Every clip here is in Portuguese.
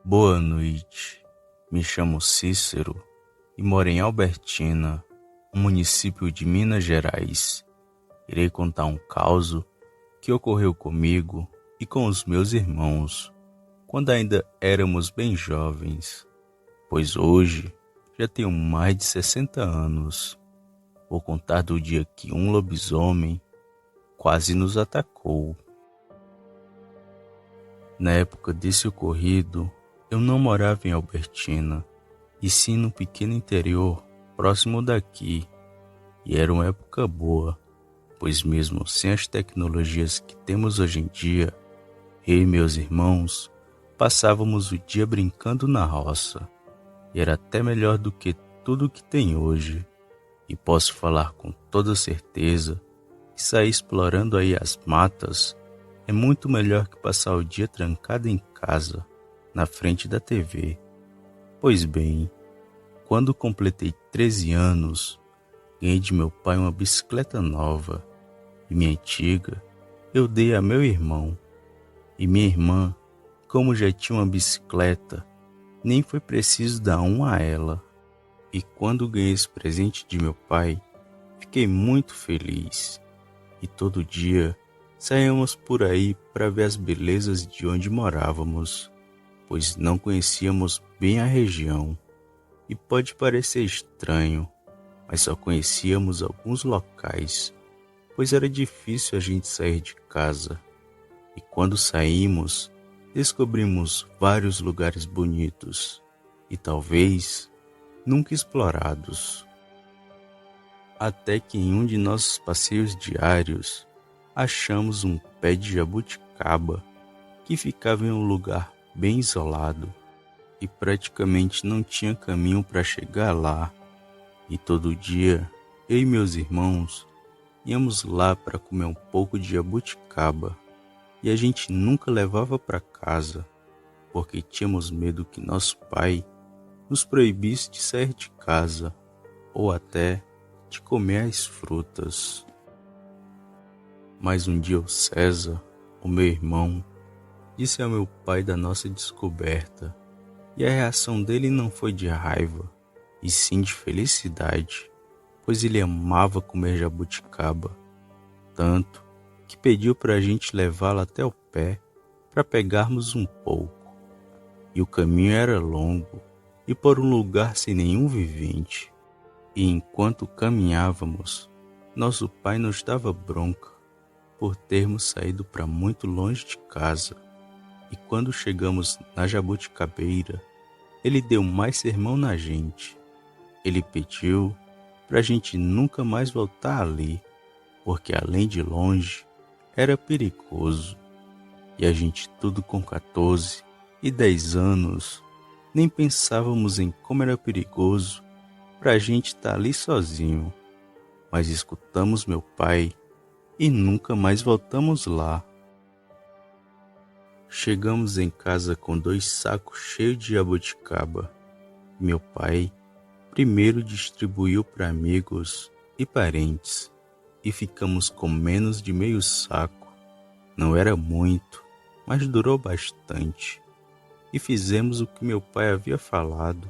Boa noite, me chamo Cícero e moro em Albertina, um município de Minas Gerais. Irei contar um caso que ocorreu comigo e com os meus irmãos, quando ainda éramos bem jovens, pois hoje já tenho mais de 60 anos. Vou contar do dia que um lobisomem quase nos atacou. Na época desse ocorrido, eu não morava em Albertina, e sim no pequeno interior próximo daqui, e era uma época boa, pois mesmo sem as tecnologias que temos hoje em dia, eu e meus irmãos passávamos o dia brincando na roça, e era até melhor do que tudo que tem hoje, e posso falar com toda certeza que sair explorando aí as matas é muito melhor que passar o dia trancado em casa, na frente da TV. Pois bem, quando completei 13 anos, ganhei de meu pai uma bicicleta nova, e minha antiga eu dei a meu irmão. E minha irmã, como já tinha uma bicicleta, nem foi preciso dar uma a ela. E quando ganhei esse presente de meu pai, fiquei muito feliz. E todo dia saíamos por aí para ver as belezas de onde morávamos, pois não conhecíamos bem a região. E pode parecer estranho, mas só conhecíamos alguns locais, pois era difícil a gente sair de casa. E quando saímos, descobrimos vários lugares bonitos e talvez nunca explorados. Até que em um de nossos passeios diários, achamos um pé de jabuticaba que ficava em um lugar bem isolado e praticamente não tinha caminho para chegar lá. E todo dia, eu e meus irmãos íamos lá para comer um pouco de jabuticaba, e a gente nunca levava para casa, porque tínhamos medo que nosso pai nos proibisse de sair de casa ou até de comer as frutas. Mas um dia o César, o meu irmão, disse ao meu pai da nossa descoberta, e a reação dele não foi de raiva, e sim de felicidade, pois ele amava comer jabuticaba, tanto que pediu para a gente levá-la até o pé para pegarmos um pouco. E o caminho era longo e por um lugar sem nenhum vivente. E enquanto caminhávamos, nosso pai nos dava bronca por termos saído para muito longe de casa. E quando chegamos na jabuticabeira, ele deu mais sermão na gente. Ele pediu para a gente nunca mais voltar ali, porque além de longe, era perigoso. E a gente tudo com 14 e 10 anos, nem pensávamos em como era perigoso pra gente estar ali sozinho. Mas escutamos meu pai e nunca mais voltamos lá. Chegamos em casa com 2 sacos cheios de jabuticaba. Meu pai primeiro distribuiu para amigos e parentes e ficamos com menos de meio saco. Não era muito, mas durou bastante. E fizemos o que meu pai havia falado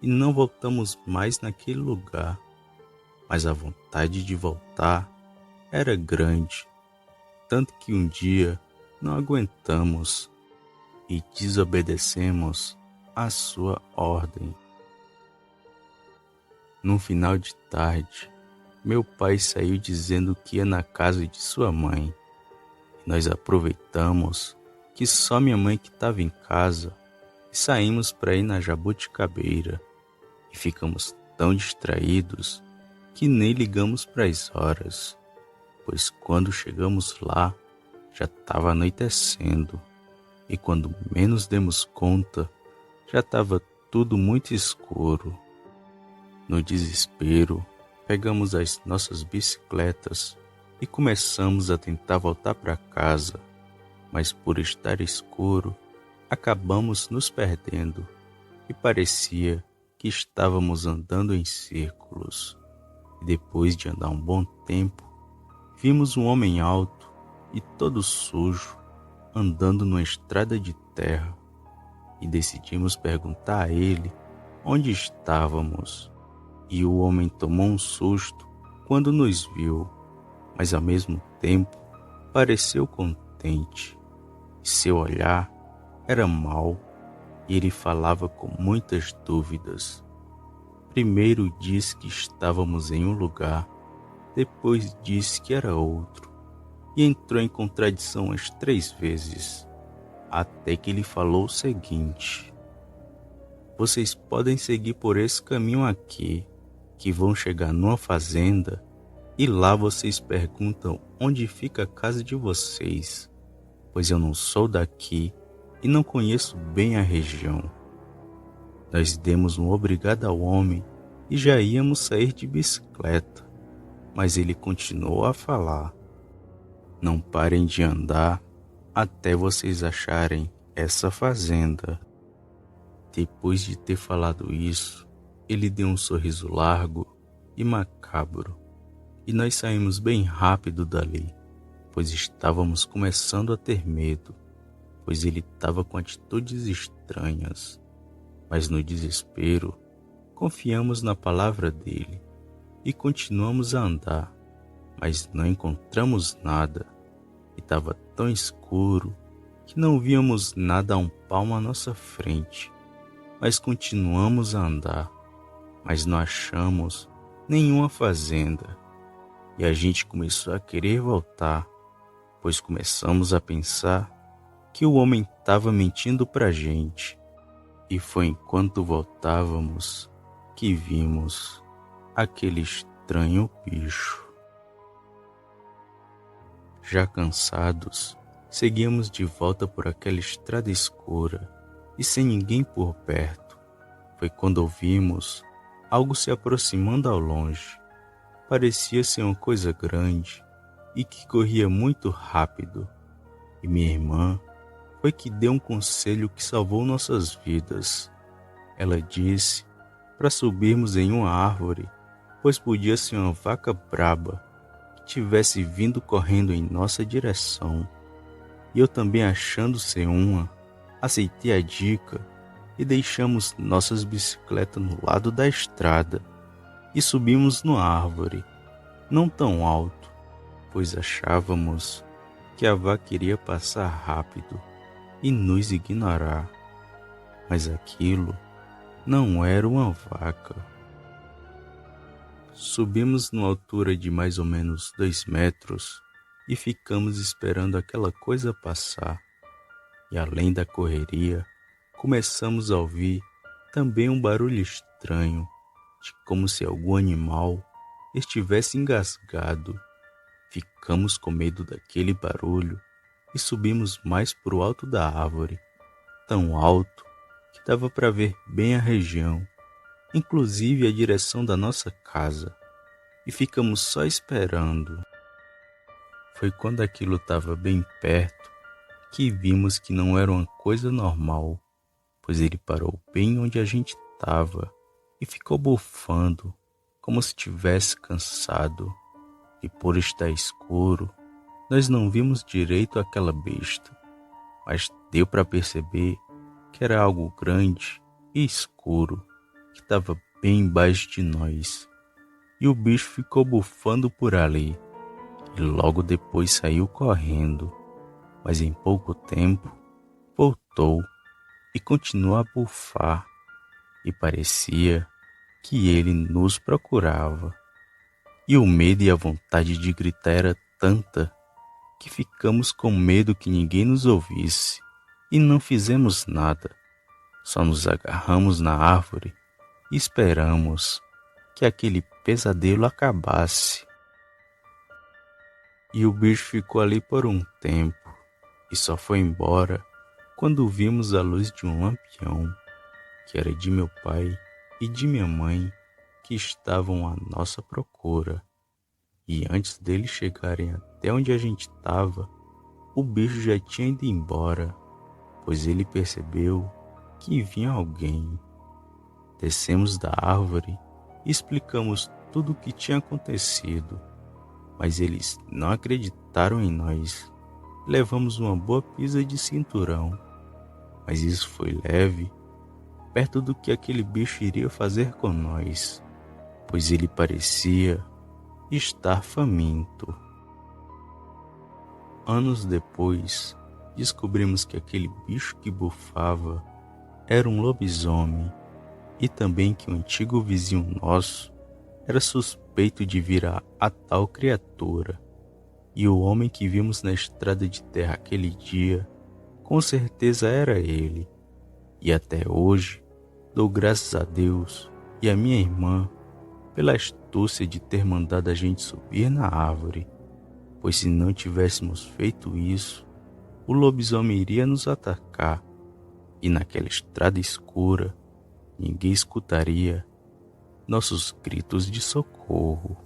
e não voltamos mais naquele lugar. Mas a vontade de voltar era grande, tanto que um dia não aguentamos e desobedecemos a sua ordem. No final de tarde, meu pai saiu dizendo que ia na casa de sua mãe. Nós aproveitamos que só minha mãe que estava em casa e saímos para ir na jabuticabeira e ficamos tão distraídos que nem ligamos para as horas, pois quando chegamos lá já estava anoitecendo e quando menos demos conta já estava tudo muito escuro. No desespero, pegamos as nossas bicicletas e começamos a tentar voltar para casa, mas por estar escuro, acabamos nos perdendo e parecia que estávamos andando em círculos. E depois de andar um bom tempo, vimos um homem alto e todo sujo andando numa estrada de terra. e decidimos perguntar a ele onde estávamos. E o homem tomou um susto quando nos viu, mas ao mesmo tempo pareceu contente. E seu olhar era mau e ele falava com muitas dúvidas. Primeiro disse que estávamos em um lugar, depois disse que era outro, e entrou em contradição as 3 vezes, até que ele falou o seguinte: vocês podem seguir por esse caminho aqui, que vão chegar numa fazenda, e lá vocês perguntam onde fica a casa de vocês, pois eu não sou daqui e não conheço bem a região. Nós demos um obrigado ao homem e já íamos sair de bicicleta, mas ele continuou a falar: não parem de andar até vocês acharem essa fazenda. Depois de ter falado isso, ele deu um sorriso largo e macabro, e nós saímos bem rápido dali, pois estávamos começando a ter medo, pois ele estava com atitudes estranhas. Mas no desespero, confiamos na palavra dele e continuamos a andar, mas não encontramos nada, e estava tão escuro que não víamos nada a um palmo à nossa frente. Mas continuamos a andar, mas não achamos nenhuma fazenda, e a gente começou a querer voltar, pois começamos a pensar que o homem estava mentindo para a gente. E foi enquanto voltávamos que vimos aquele estranho bicho. Já cansados, seguíamos de volta por aquela estrada escura e sem ninguém por perto. Foi quando ouvimos algo se aproximando ao longe. Parecia ser uma coisa grande e que corria muito rápido. E minha irmã foi que deu um conselho que salvou nossas vidas. Ela disse para subirmos em uma árvore, pois podia ser uma vaca braba que tivesse vindo correndo em nossa direção. E eu também, achando ser uma, aceitei a dica e deixamos nossas bicicletas no lado da estrada e subimos numa árvore, não tão alto, pois achávamos que a vaca iria passar rápido e nos ignorar. Mas aquilo não era uma vaca. Subimos numa altura de mais ou menos 2 metros e ficamos esperando aquela coisa passar. E além da correria, começamos a ouvir também um barulho estranho, de como se algum animal estivesse engasgado. Ficamos com medo daquele barulho e subimos mais para o alto da árvore, tão alto que dava para ver bem a região, inclusive a direção da nossa casa, e ficamos só esperando. Foi quando aquilo estava bem perto que vimos que não era uma coisa normal, pois ele parou bem onde a gente estava e ficou bufando, como se estivesse cansado. E por estar escuro, nós não vimos direito aquela besta, mas deu para perceber que era algo grande e escuro, que estava bem embaixo de nós. E o bicho ficou bufando por ali, e logo depois saiu correndo, mas em pouco tempo voltou e continuou a bufar, e parecia que ele nos procurava. E o medo e a vontade de gritar era tanta que ficamos com medo que ninguém nos ouvisse e não fizemos nada. Só nos agarramos na árvore e esperamos que aquele pesadelo acabasse. E o bicho ficou ali por um tempo e só foi embora quando vimos a luz de um lampião, que era de meu pai e de minha mãe, que estavam à nossa procura. E antes deles chegarem até onde a gente estava, o bicho já tinha ido embora, pois ele percebeu que vinha alguém. Descemos da árvore e explicamos tudo o que tinha acontecido, mas eles não acreditaram em nós. Levamos uma boa pisa de cinturão. mas isso foi leve, perto do que aquele bicho iria fazer com nós, pois ele parecia estar faminto. Anos depois, descobrimos que aquele bicho que bufava era um lobisomem e também que um antigo vizinho nosso era suspeito de vir a tal criatura. E o homem que vimos na estrada de terra aquele dia, com certeza era ele. E até hoje, dou graças a Deus e a minha irmã pela astúcia de ter mandado a gente subir na árvore, pois se não tivéssemos feito isso, o lobisomem iria nos atacar, e naquela estrada escura, ninguém escutaria nossos gritos de socorro.